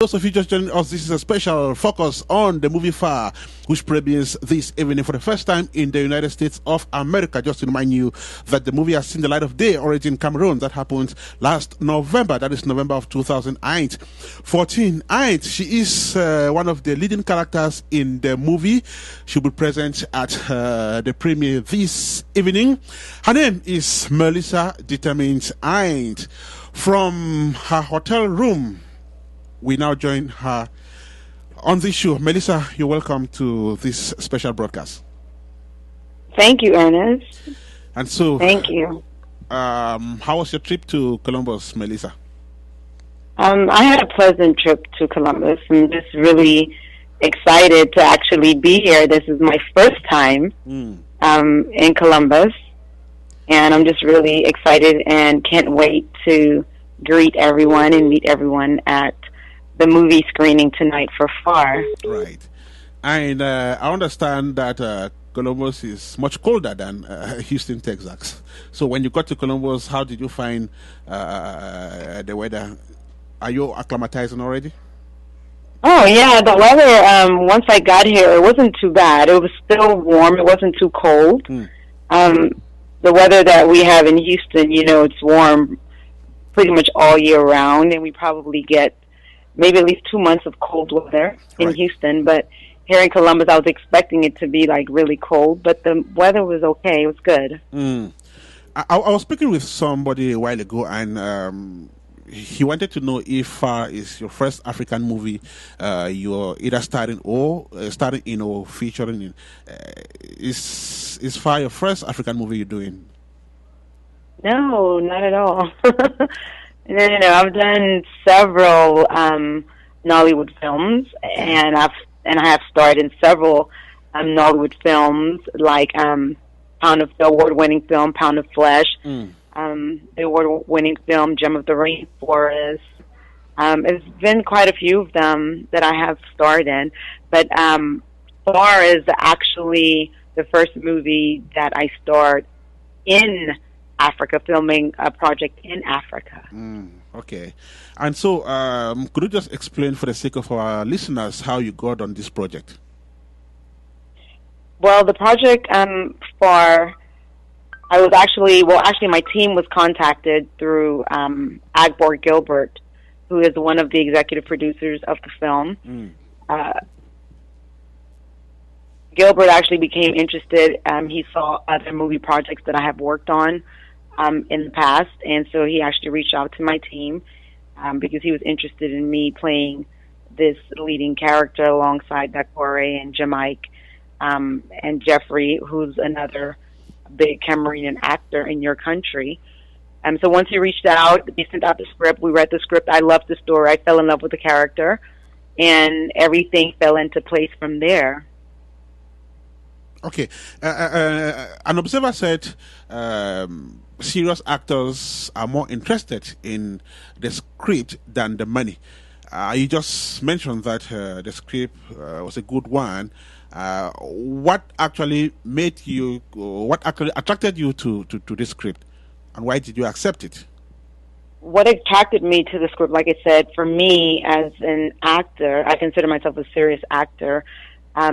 Those of you just joining us, this is a special focus on the movie Far, which premieres this evening for the first time in the United States of America. Just to remind you that the movie has seen the light of day already in Cameroon. That happened last November. That is November of 2014. She is one of the leading characters in the movie. She'll be present at the premiere this evening. Her name is Merlisa Determined Aind. From her hotel room, we now join her on this show. Merlisa, you're welcome to this special broadcast. Thank you, Ernest. And so, thank you. How was your trip to Columbus, Merlisa? I had a pleasant trip to Columbus. I'm just really excited to actually be here. This is my first time in Columbus, and I'm just really excited and can't wait to greet everyone and meet everyone at the movie screening tonight for Far. Right. And I understand that Columbus is much colder than Houston, Texas. So when you got to Columbus, how did you find the weather? Are you acclimatizing already? Oh, yeah. The weather, once I got here, it wasn't too bad. It was still warm. It wasn't too cold. The weather that we have in Houston, it's warm pretty much all year round, and we probably get maybe at least 2 months of cold weather in Houston. But here in Columbus, I was expecting it to be like really cold, but the weather was okay. It was good. I was speaking with somebody a while ago, and he wanted to know if Far is your first African movie you're either starring in or featuring in. Is Far your first African movie you're doing? No, not at all. No. I've done several Nollywood films, and I have starred in several Nollywood films, like the award-winning film Pound of Flesh, the award-winning film Gem of the Rainforest. It's been quite a few of them that I have starred in, but Far is actually the first movie that I starred in Africa, filming a project in Africa. Okay. And so, could you just explain for the sake of our listeners how you got on this project? Well, the project Far, actually my team was contacted through Agbor Gilbert, who is one of the executive producers of the film. Gilbert actually became interested. He saw other movie projects that I have worked on in the past, and so he actually reached out to my team because he was interested in me playing this leading character alongside Dakore and Jamaic and Jeffrey, who's another big Cameroonian actor in your country. So once he reached out, he sent out the script. We read the script. I loved the story. I fell in love with the character, and everything fell into place from there. Okay. An observer said serious actors are more interested in the script than the money. You just mentioned that the script was a good one. What actually attracted you to the script, and why did you accept it? What attracted me to the script, like I said, for me as an actor, I consider myself a serious actor.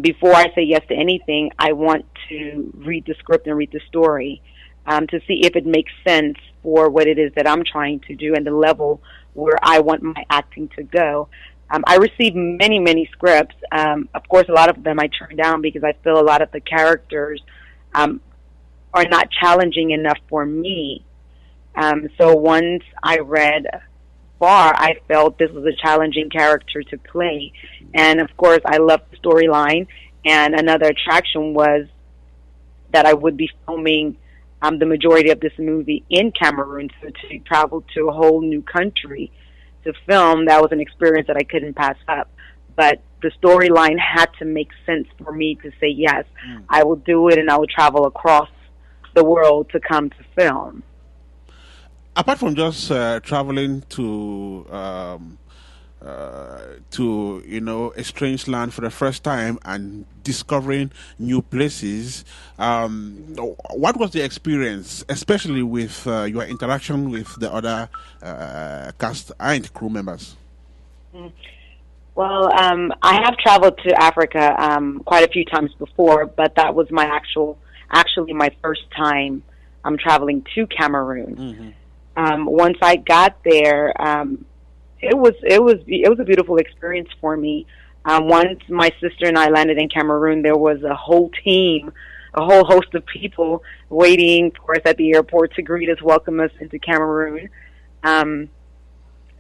Before I say yes to anything, I want to read the script and read the story to see if it makes sense for what it is that I'm trying to do and the level where I want my acting to go. I received many, many scripts. Of course, a lot of them I turned down because I feel a lot of the characters are not challenging enough for me. So once I read Far, I felt this was a challenging character to play. And of course, I loved the storyline. And another attraction was that I would be filming the majority of this movie in Cameroon. So to travel to a whole new country to film, that was an experience that I couldn't pass up. But the storyline had to make sense for me to say, yes, I will do it, and I will travel across the world to come to film. Apart from just traveling to a strange land for the first time and discovering new places, what was the experience, especially with your interaction with the other cast and crew members? Well, I have traveled to Africa quite a few times before, but that was actually my first time traveling to Cameroon. Hmm. Once I got there, it was a beautiful experience for me. Once my sister and I landed in Cameroon, there was a whole team, a whole host of people waiting for us at the airport to greet us, welcome us into Cameroon. Um,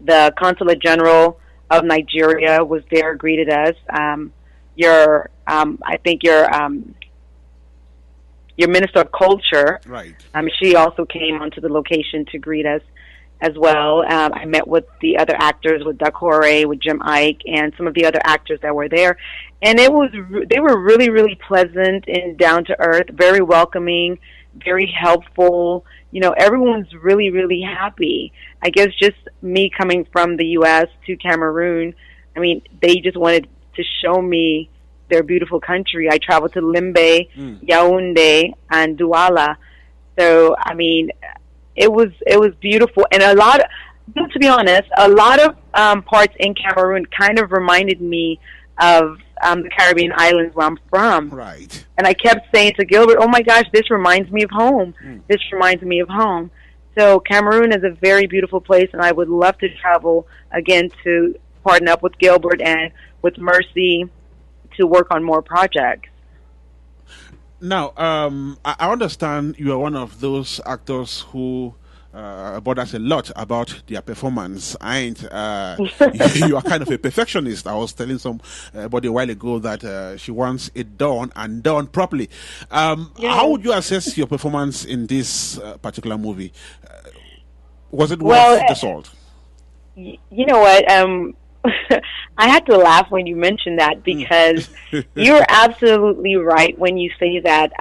the Consulate General of Nigeria was there, greeted us. I think your Minister of Culture, Right. she also came onto the location to greet us as well. I met with the other actors, with Dakore, with Jim Ike, and some of the other actors that were there. And they were really, really pleasant and down to earth, very welcoming, very helpful. Everyone's really, really happy. I guess just me coming from the U.S. to Cameroon, I mean, they just wanted to show me their beautiful country. I traveled to Limbe, Yaoundé, and Douala. So, I mean, it was beautiful, and to be honest, a lot of parts in Cameroon kind of reminded me of the Caribbean islands where I'm from. Right. And I kept saying to Gilbert, "Oh my gosh, this reminds me of home. This reminds me of home." So Cameroon is a very beautiful place, and I would love to travel again to partner up with Gilbert and with Mercy to work on more projects. Now, I understand you are one of those actors who bothers a lot about their performance, and you are kind of a perfectionist. I was telling somebody a while ago that she wants it done and done properly. How would you assess your performance in this particular movie? Was it Well, worth the salt? you know what? I had to laugh when you mentioned that because you're absolutely right when you say that.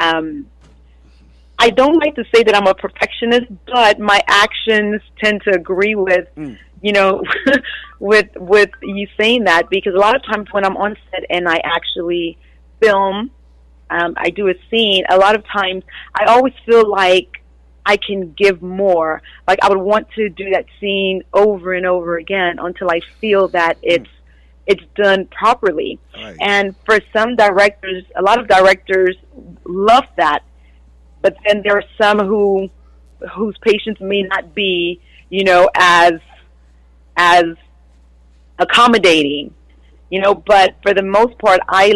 I don't like to say that I'm a perfectionist, but my actions tend to agree with, you know, with you saying that, because a lot of times when I'm on set and I actually film, I do a scene. A lot of times I always feel like I can give more. Like I would want to do that scene over and over again until I feel that it's done properly. Right. And for some directors, a lot of directors love that, but then there are some whose patience may not be, you know, as accommodating, you know. But for the most part, I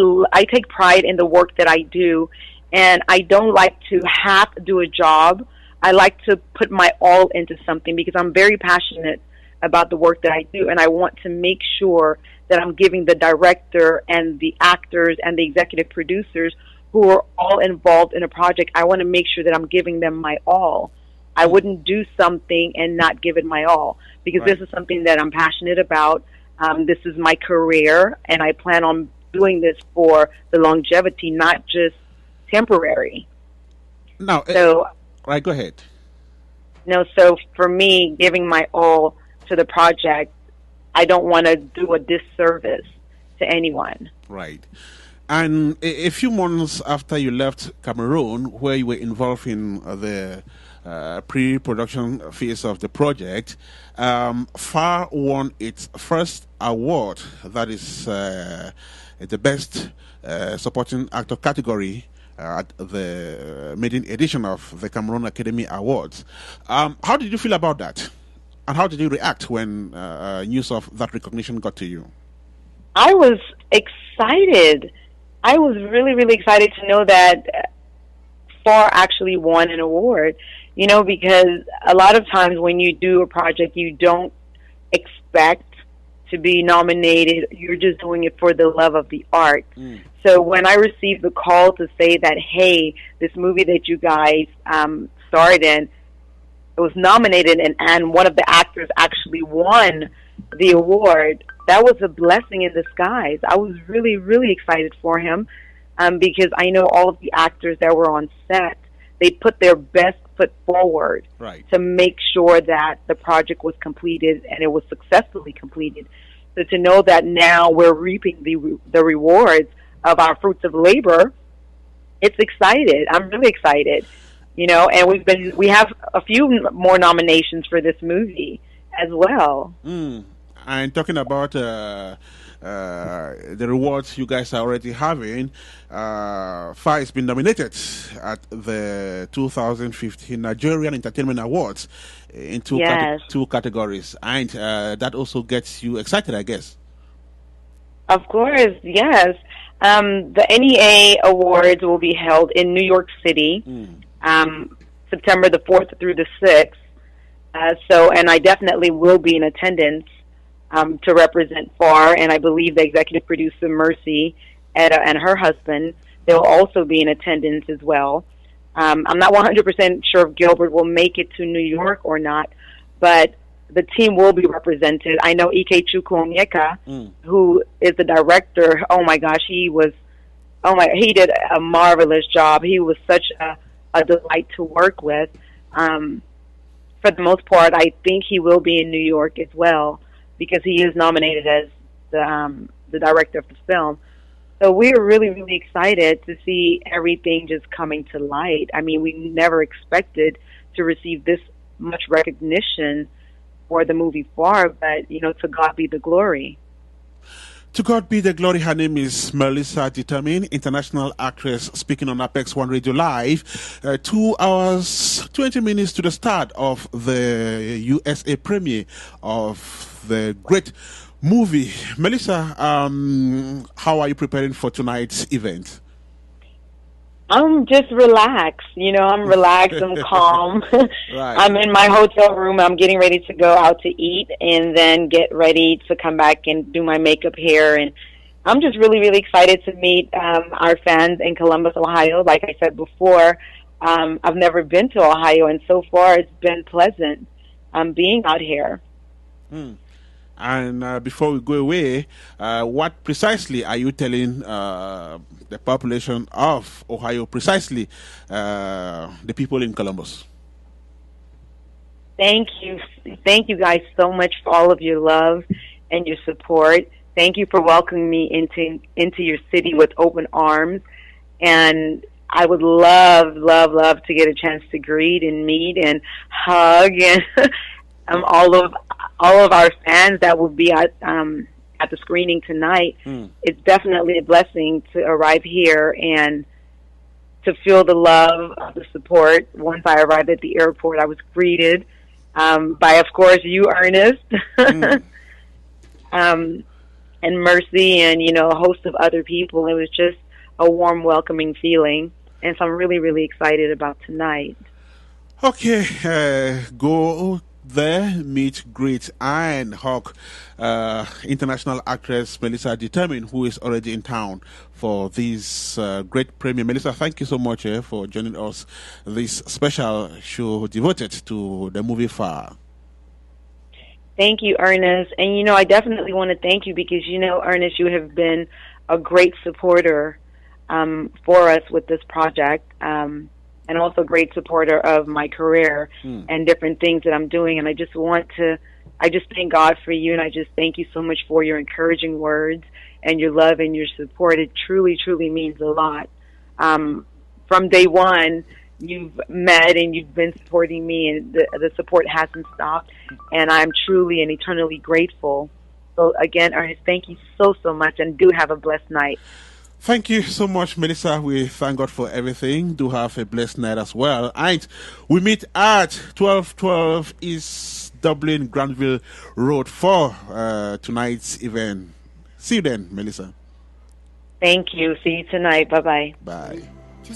take pride in the work that I do, and I don't like to half do a job. I like to put my all into something because I'm very passionate about the work that I do, and I want to make sure that I'm giving the director and the actors and the executive producers who are all involved in a project, I want to make sure that I'm giving them my all. I wouldn't do something and not give it my all, because Right. this is something that I'm passionate about. This is my career, and I plan on doing this for the longevity, not just temporary. Now, So, right, go ahead. so for me, giving my all to the project, I don't want to do a disservice to anyone. Right. And a few months after you left Cameroon, where you were involved in the pre-production phase of the project, FAR won its first award, that is the best supporting actor category at the maiden edition of the Cameroon Academy Awards. How did you feel about that? And how did you react when news of that recognition got to you? I was excited. I was really, really excited to know that FAR actually won an award, you know, because a lot of times when you do a project, you don't expect to be nominated. You're just doing it for the love of the art. So when I received the call to say that, hey, this movie that you guys starred in, it was nominated, and one of the actors actually won the award, that was a blessing in disguise. I was really, really excited for him because I know all of the actors that were on set, they put their best foot forward Right. to make sure that the project was completed and it was successfully completed. So to know that now we're reaping the rewards of our fruits of labor, it's excited. I'm really excited, you know. And we have a few more nominations for this movie as well. And talking about the rewards you guys are already having, FAR has been nominated at the 2015 Nigerian Entertainment Awards in Yes. two categories. And that also gets you excited, I guess. Of course, yes. The NEA Awards will be held in New York City, September the 4th through the 6th. And I definitely will be in attendance to represent FAR, and I believe the executive producer, Mercy, and her husband, they will also be in attendance as well. I'm not 100% sure if Gilbert will make it to New York or not, but the team will be represented. I know Ike Chukwuonyeka, who is the director. Oh my gosh, he did a marvelous job. He was such a delight to work with. For the most part, I think he will be in New York as well because he is nominated as the director of the film. So we are really, really excited to see everything just coming to light. I mean, we never expected to receive this much recognition for the movie FAR, but, to God be the glory. To God be the glory. Her name is Merlisa Deter, international actress, speaking on Apex One Radio Live. 2 hours, 20 minutes to the start of the USA premiere of the great movie. Merlisa, how are you preparing for tonight's event? I'm just relaxed. I'm relaxed. I'm calm. Right. I'm in my hotel room. I'm getting ready to go out to eat and then get ready to come back and do my makeup, hair. And I'm just really, really excited to meet our fans in Columbus, Ohio. Like I said before, I've never been to Ohio, and so far it's been pleasant being out here. And before we go away, what precisely are you telling the population of Ohio, precisely the people in Columbus? Thank you. Thank you guys so much for all of your love and your support. Thank you for welcoming me into your city with open arms. And I would love, love, love to get a chance to greet and meet and hug and all of our fans that will be at the screening tonight. It's definitely a blessing to arrive here and to feel the love, the support. Once I arrived at the airport, I was greeted by, of course, you, Ernest, and Mercy, and a host of other people. It was just a warm, welcoming feeling, and so I'm really, really excited about tonight. Okay, go there, meet, greet, and hug international actress Merlisa Deter, who is already in town for this great premiere. Merlisa, thank you so much for joining us this special show devoted to the movie FAR. Thank you, Ernest. And, I definitely want to thank you because, Ernest, you have been a great supporter for us with this project. And also a great supporter of my career and different things that I'm doing. And I just thank God for you, and I just thank you so much for your encouraging words and your love and your support. It truly, truly means a lot. From day one, you've met and you've been supporting me, and the support hasn't stopped. And I'm truly and eternally grateful. So again, Ernest, thank you so, so much, and do have a blessed night. Thank you so much, Merlisa. We thank God for everything. Do have a blessed night as well. And we meet at 1212 East Dublin Granville Road for tonight's event. See you then, Merlisa. Thank you. See you tonight. Bye-bye. Bye.